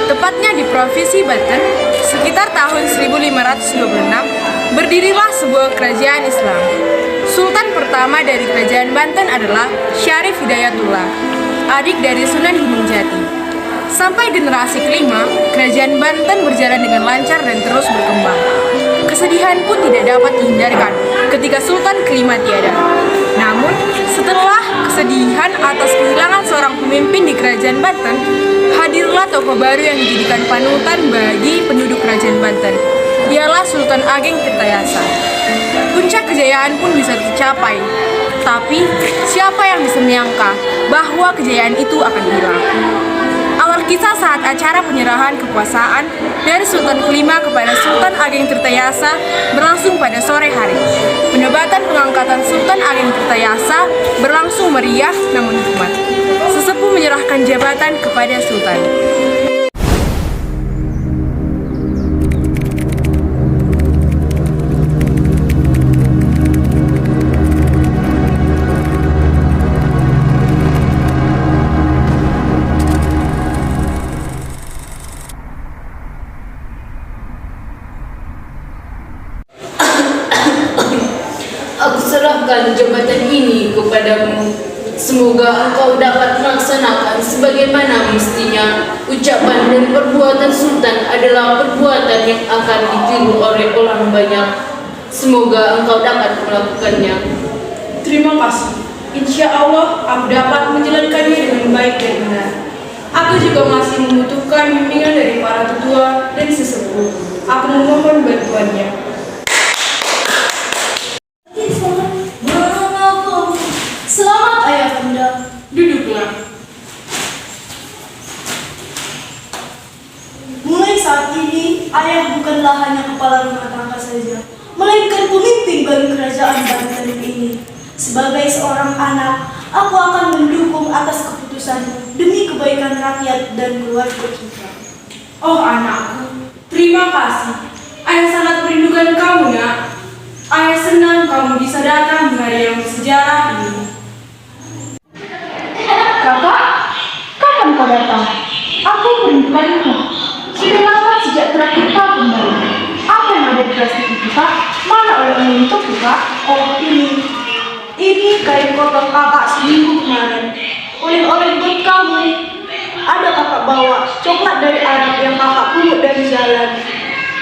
Tepatnya di Provinsi Banten, sekitar tahun 1526, berdirilah sebuah kerajaan Islam. Sultan pertama dari kerajaan Banten adalah Syarif Hidayatullah, adik dari Sunan Gunung Jati. Sampai generasi kelima, kerajaan Banten berjalan dengan lancar dan terus berkembang. Kesedihan pun tidak dapat dihindarkan ketika Sultan kelima tiada. Namun, setelah kesedihan atas kehilangan seorang pemimpin di kerajaan Banten, hadirlah tokoh baru yang dijadikan panutan bagi penduduk kerajaan Banten. Ialah Sultan Ageng Tirtayasa. Puncak kejayaan pun bisa tercapai. Tapi, siapa yang bisa menyangka bahwa kejayaan itu akan hilang? Awal kisah saat acara penyerahan kekuasaan dari Sultan kelima kepada Sultan Ageng Tirtayasa berlangsung pada sore hari. Penobatan pengangkatan Sultan Ageng Tirtayasa berlangsung meriah namun hikmat. Sesepuh menyerahkan jabatan kepada Sultan. Aku serahkan jabatan ini kepadamu. Semoga engkau dapat melaksanakan sebagaimana mestinya. Ucapan dan perbuatan Sultan adalah perbuatan yang akan ditiru oleh orang banyak. Semoga engkau dapat melakukannya. Terima kasih. Insya Allah aku dapat menjalankannya dengan baik dan benar. Aku juga masih membutuhkan bimbingan dari para tetua dan sesepuh. Aku memohon bantuannya. Selamat ayah bunda. Duduklah. Mulai saat ini, ayah bukanlah hanya kepala rumah tangga saja, melainkan pemimpin bagi kerajaan Banten ini. Sebagai seorang anak, aku akan mendukung atas keputusanmu demi kebaikan rakyat dan keluarga kita. Oh anakku, terima kasih. Ayah sangat merindukan kamu, nak. Ayah senang kamu bisa datang di hari yang bersejarah ini. Kakak, kapan kau datang? Aku merindukanmu. Sudah lama sejak terakhir kau kembali. Apa yang ada di plastik itu, Kak? Mana oleh-oleh untuk Kak? Oh, ini kain kotor kakak seminggu kemarin. Oleh-oleh buat kamu. Ada kakak bawa coklat dari Arab yang kakak pungut dari jalan.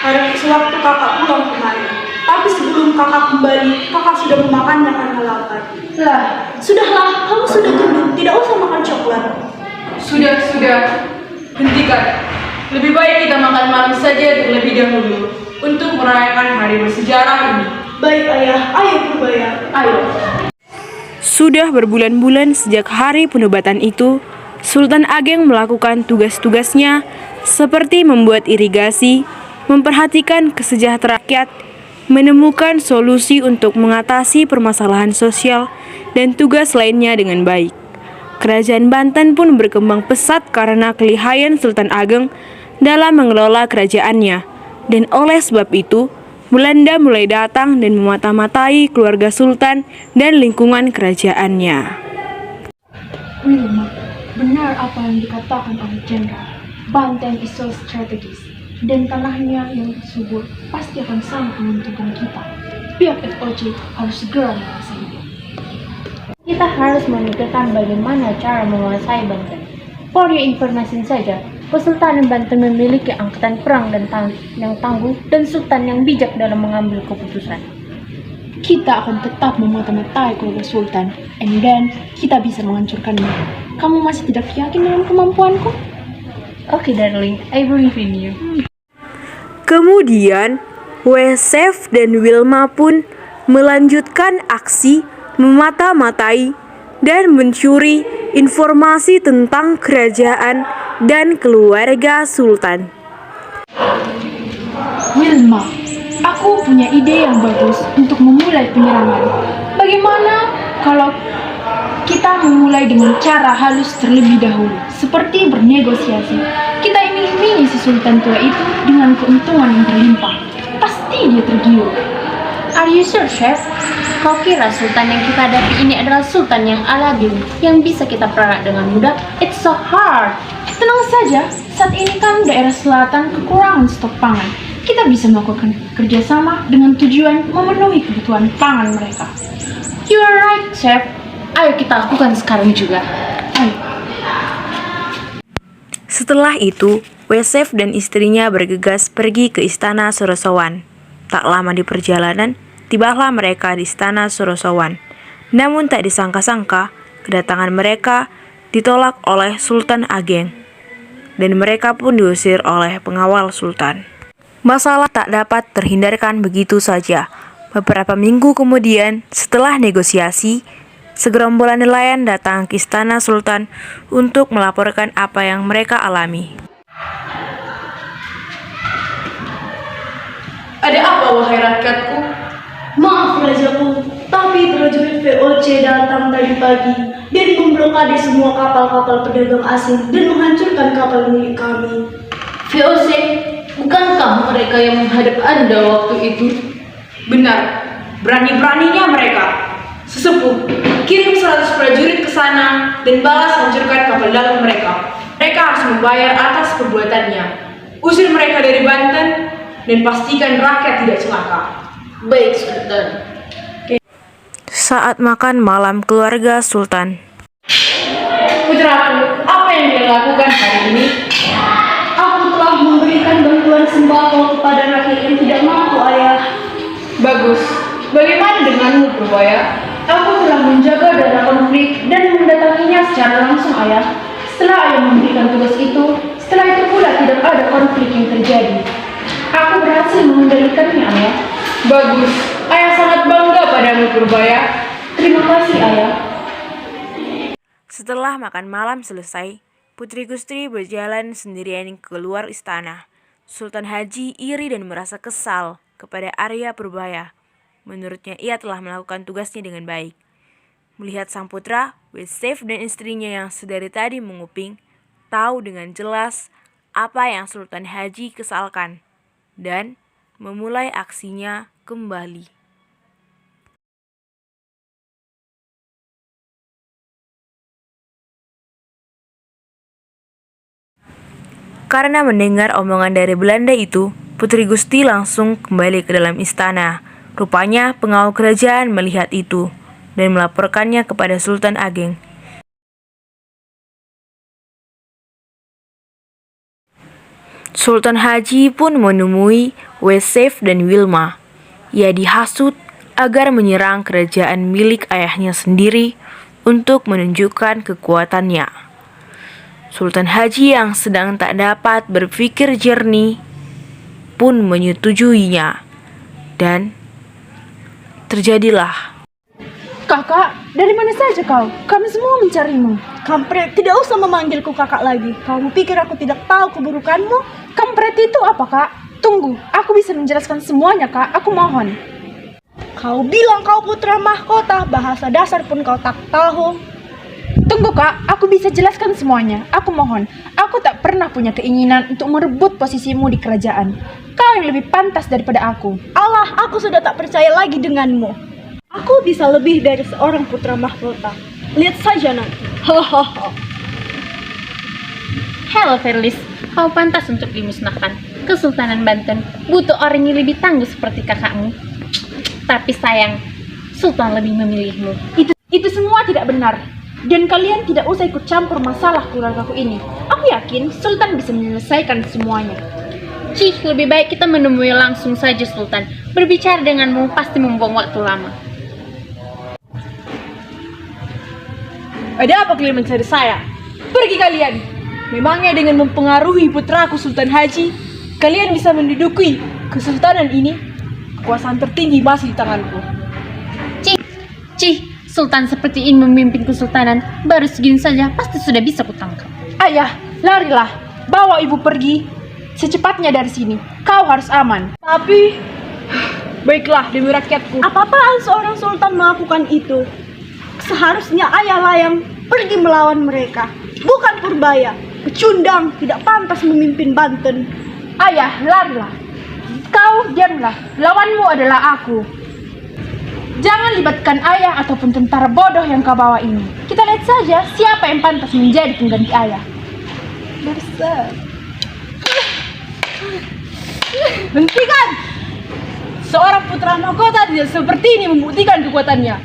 Harap sewaktu kakak pulang kemarin. Tapi sebelum kakak kembali, kakak sudah memakannya karena lapar. Lah, sudahlah, kamu sudah gendut, tidak usah makan coklat. Sudah. Hentikan. Lebih baik kita makan malam saja terlebih dahulu untuk merayakan hari bersejarah ini. Baik ayah, ayo Purbaya, ayo. Sudah berbulan-bulan sejak hari penobatan itu, Sultan Ageng melakukan tugas-tugasnya seperti membuat irigasi, memperhatikan kesejahteraan rakyat, menemukan solusi untuk mengatasi permasalahan sosial, dan tugas lainnya dengan baik. Kerajaan Banten pun berkembang pesat karena kelihayan Sultan Ageng dalam mengelola kerajaannya, dan oleh sebab itu, Belanda mulai datang dan memata-matai keluarga Sultan dan lingkungan kerajaannya. Wilma, benar apa yang dikatakan oleh Jenderal. Banten is so strategis, dan tanahnya yang subur pasti akan sangat menguntungkan kita. Pihak FOC harus segera menguasainya. Kita harus memikirkan bagaimana cara menguasai Banten. For your information saja, Kesultanan Banten memiliki angkatan perang yang tangguh dan sultan yang bijak dalam mengambil keputusan. Kita akan tetap memata-matai keluarga Sultan, and then kita bisa menghancurkannya. Kamu masih tidak yakin dengan kemampuanku? Okay, darling, I believe in you. Kemudian, Wesef dan Wilma pun melanjutkan aksi memata-matai dan mencuri informasi tentang kerajaan dan keluarga Sultan. Wilma, aku punya ide yang bagus untuk memulai penyerangan. Bagaimana kalau kita memulai dengan cara halus terlebih dahulu, seperti bernegosiasi. Kita iming-imingi si Sultan tua itu dengan keuntungan yang berlimpah. Pasti dia tergiur. Are you sure, Chef? Kau kira Sultan yang kita hadapi ini adalah Sultan yang Aladin, yang bisa kita peranak dengan mudah? It's so hard. Tenang saja, saat ini kan daerah selatan kekurangan stok pangan. Kita bisa melakukan kerjasama dengan tujuan memenuhi kebutuhan pangan mereka. You are right, Chef. Ayo kita lakukan sekarang juga. Ayo. Setelah itu, Wesef dan istrinya bergegas pergi ke istana Sorosowan. Tak lama di perjalanan, tibalah mereka di istana Sorosowan. Namun tak disangka-sangka, kedatangan mereka ditolak oleh Sultan Ageng. Dan mereka pun diusir oleh pengawal Sultan. Masalah tak dapat terhindarkan begitu saja. Beberapa minggu kemudian, setelah negosiasi, segerombolan nelayan datang ke istana Sultan untuk melaporkan apa yang mereka alami. Ada apa wahai rakyatku? Maaf rajaku, tapi prajurit VOC datang tadi pagi dan memblokade semua kapal-kapal pedagang asing dan menghancurkan kapal milik kami. VOC, bukankah mereka yang menghadap Anda waktu itu? Benar, berani-beraninya mereka. Sesepuh, kirim 100 prajurit ke sana dan balas hancurkan kapal dagang mereka. Mereka harus membayar atas perbuatannya. Usir mereka dari Banten dan pastikan rakyat tidak celaka. Baik, Sultan. Saat makan malam keluarga Sultan. Putraku, apa yang dia lakukan hari ini? Aku telah memberikan bantuan sembako kepada rakyat yang tidak mampu, Ayah. Bagus. Bagaimana denganmu, Purbaya? Aku telah menjaga daerah konflik dan mendatanginya secara langsung, Ayah. Setelah Ayah memberikan tugas itu, setelah itu pula tidak ada konflik yang terjadi. Aku berhasil mengendalikannya, Ayah. Bagus. Ayah sangat bangga padamu, Purbaya. Terima kasih, Ayah. Setelah makan malam selesai, Putri Gustri berjalan sendirian keluar istana. Sultan Haji iri dan merasa kesal kepada Arya Purbaya. Menurutnya ia telah melakukan tugasnya dengan baik. Melihat sang putra, Wesef dan istrinya yang sedari tadi menguping, tahu dengan jelas apa yang Sultan Haji kesalkan, dan memulai aksinya kembali. Karena mendengar omongan dari Belanda itu, Putri Gusti langsung kembali ke dalam istana. Rupanya pengawal kerajaan melihat itu dan melaporkannya kepada Sultan Ageng. Sultan Haji pun menemui Wesef dan Wilma. Ia dihasut agar menyerang kerajaan milik ayahnya sendiri untuk menunjukkan kekuatannya. Sultan Haji yang sedang tak dapat berpikir jernih pun menyetujuinya. Dan terjadilah. Kakak, dari mana saja kau? Kami semua mencarimu. Kampret, tidak usah memanggilku kakak lagi. Kamu pikir aku tidak tahu keburukanmu? Kampret itu apa, Kak? Tunggu, aku bisa menjelaskan semuanya, Kak. Aku mohon. Kau bilang kau putra mahkota, bahasa dasar pun kau tak tahu. Tunggu, Kak. Aku bisa jelaskan semuanya. Aku mohon. Aku tak pernah punya keinginan untuk merebut posisimu di kerajaan. Kau yang lebih pantas daripada aku. Allah, aku sudah tak percaya lagi denganmu. Aku bisa lebih dari seorang putra mahkota. Lihat saja nanti. Hahaha. Hello Verlis, kau pantas untuk dimusnahkan. Kesultanan Banten butuh orang yang lebih tangguh seperti kakakmu. Tapi sayang, Sultan lebih memilihmu. Itu semua tidak benar. Dan kalian tidak usah ikut campur masalah keluargaku ini. Aku yakin Sultan bisa menyelesaikan semuanya. Cih, lebih baik kita menemui langsung saja Sultan. Berbicara denganmu pasti membuang waktu lama. Ada apa kalian mencari saya? Pergi kalian. Memangnya dengan mempengaruhi putraku Sultan Haji, kalian bisa menduduki kesultanan ini? Kekuasaan tertinggi masih di tanganku. Cih, Sultan seperti ini memimpin kesultanan, baru segini saja pasti sudah bisa kutangkap. Ayah, larilah. Bawa ibu pergi secepatnya dari sini. Kau harus aman. Tapi, baiklah demi rakyatku. Apa-apaan seorang sultan melakukan itu? Seharusnya ayahlah yang pergi melawan mereka, bukan Purbaya. Pecundang, tidak pantas memimpin Banten. Ayah, larilah. Kau diamlah. Lawanmu adalah aku. Jangan libatkan ayah ataupun tentara bodoh yang kau bawa ini. Kita lihat saja siapa yang pantas menjadi pengganti ayah. besar. Hentikan! Seorang putra mahkota tidak seperti ini membuktikan kekuatannya.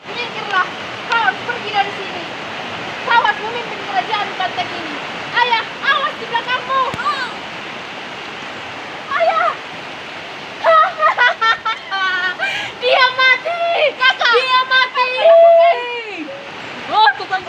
Minggirlah, kau harus pergi dari sini. Kau harus memimpin kerajaan banteng ini. Ayah, awas di belakangmu. Ayah. Dia mati. Kakak. Dia mati. Oh, tukang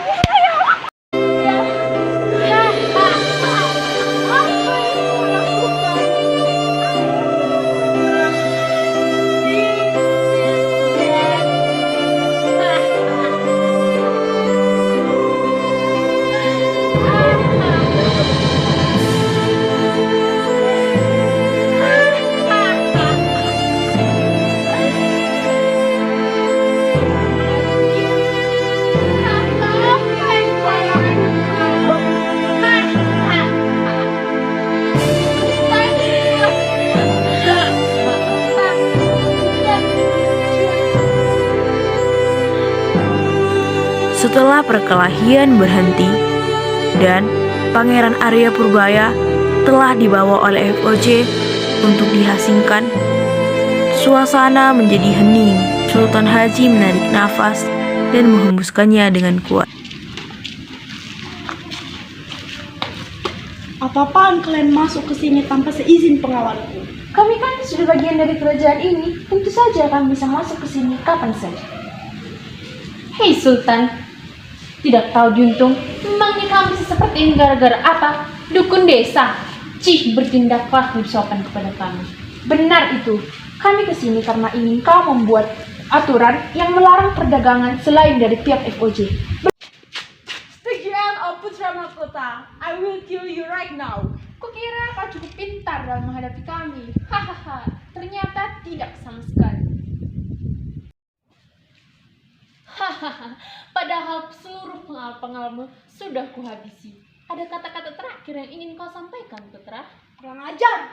Setelah perkelahian berhenti dan Pangeran Arya Purbaya telah dibawa oleh FOC untuk diasingkan, suasana menjadi hening. Sultan Haji menarik nafas dan menghembuskannya dengan kuat. Apa-apaan kalian masuk ke sini tanpa seizin pengawalku? Kami kan sudah bagian dari kerajaan ini. Tentu saja kami bisa masuk ke sini kapan saja. Hei Sultan, tidak tahu juntung, memangnya kami bisa seperti ini gara-gara apa? Dukun desa, cih bertindaklah lebih sopan kepada kami. Benar itu, kami kesini karena ingin kau membuat aturan yang melarang perdagangan selain dari pihak FOJ. Sekian, oh putra mahkota. I will kill you right now. Kukira kau cukup pintar dalam menghadapi kami. Hahaha, ternyata tidak sama sekali. Hahaha, padahal seluruh pengalaman sudah kuhabisi. Ada kata-kata terakhir yang ingin kau sampaikan, putra? Kurang ajar,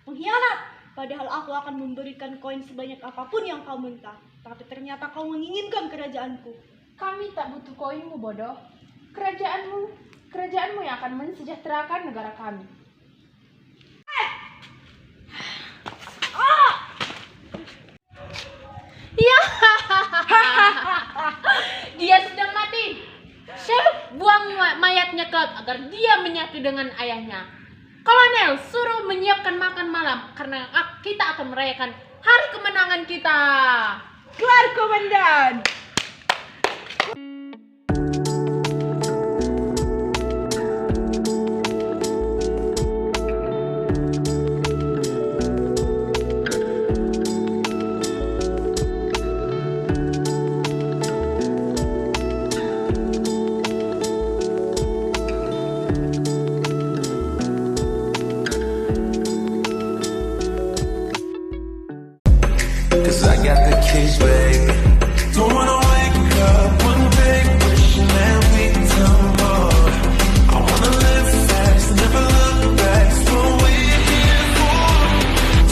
pengkhianat. Padahal aku akan memberikan koin sebanyak apapun yang kau minta. Tapi ternyata kau menginginkan kerajaanku. Kami tak butuh koinmu, bodoh. Kerajaanmu yang akan mensejahterakan negara kami. Ya, dia sudah mati. Syekh, buang mayatnya ke laut agar dia menyatu dengan ayahnya. Kolonel, suruh menyiapkan makan malam karena kita akan merayakan hari kemenangan kita. Kelar, komandan. Cause I got the keys, baby. Don't wanna wake up one day wishing that we could tell more. I wanna live fast, never look back. It's what we're here for.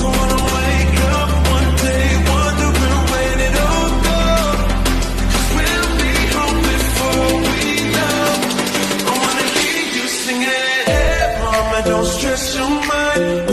Don't wanna wake up one day wondering when it'll go. Cause we'll be home before we know. I wanna hear you singing, hey mama, don't stress your mind.